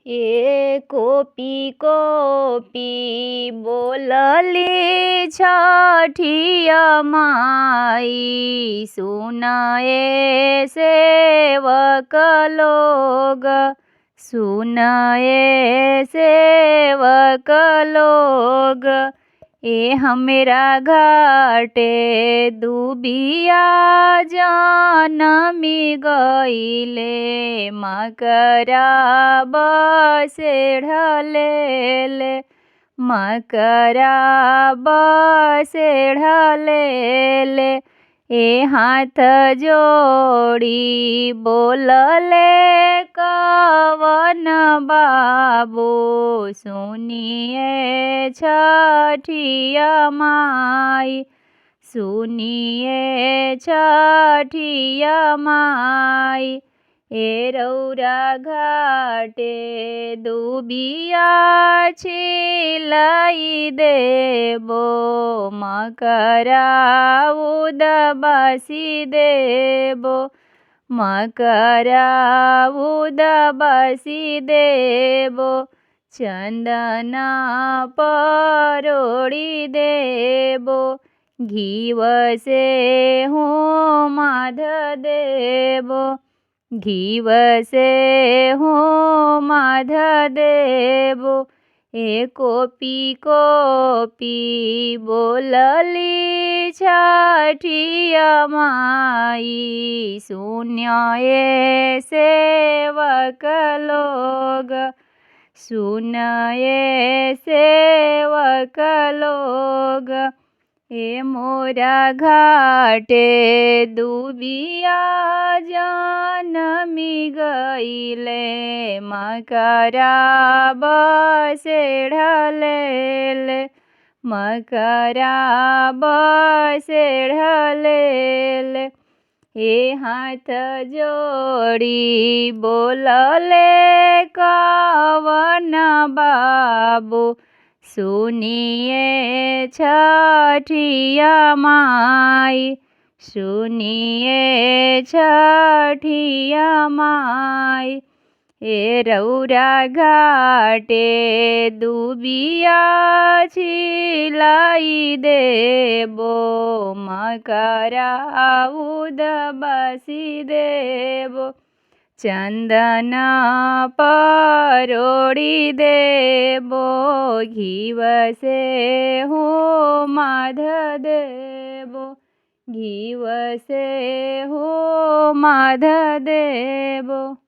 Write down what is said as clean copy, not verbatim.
ए copy copy बोलली छठिया माई, सुनाए सेवक लोग, सुनाए सेवक लोग। ए हमरा घाटे दुबिया जनमी गईले, मकरा बसेढ़लेले, मकरा बसेढ़लेले। ए हाथ जोड़ी बोलले कवन बाबू, सुनिए छठिया माई, सुनिए छठिया माई। ए रौरा घाटे दुबिया छिलाई देबो, मकरा उदबासी देबो, मकरा उदबासी देबो। चंदना परोड़ी देबो, घीव से होमाध देबो, घीव से होमाध देबो। ए कोपी कोपी बोलली छठिया माई, सुनिए सेवक लोग, सुनिए सेवक लोग। ए मोरा घाटे दुबिया जनमी गईले, मकरा बसेढ़लेले, मकरा बसेढ़लेले। ए हाथ जोड़ी बोलले कवन बाबू, सुनिए छठिया माई, सुनिए छठिया माई। ए रौरा घाटे दुबिया छिलाई देबो, मकरा उदबासी देबो। चंदना परोड़ी देबो, घीव से होमाध देबो, घीव से होमाध देबो।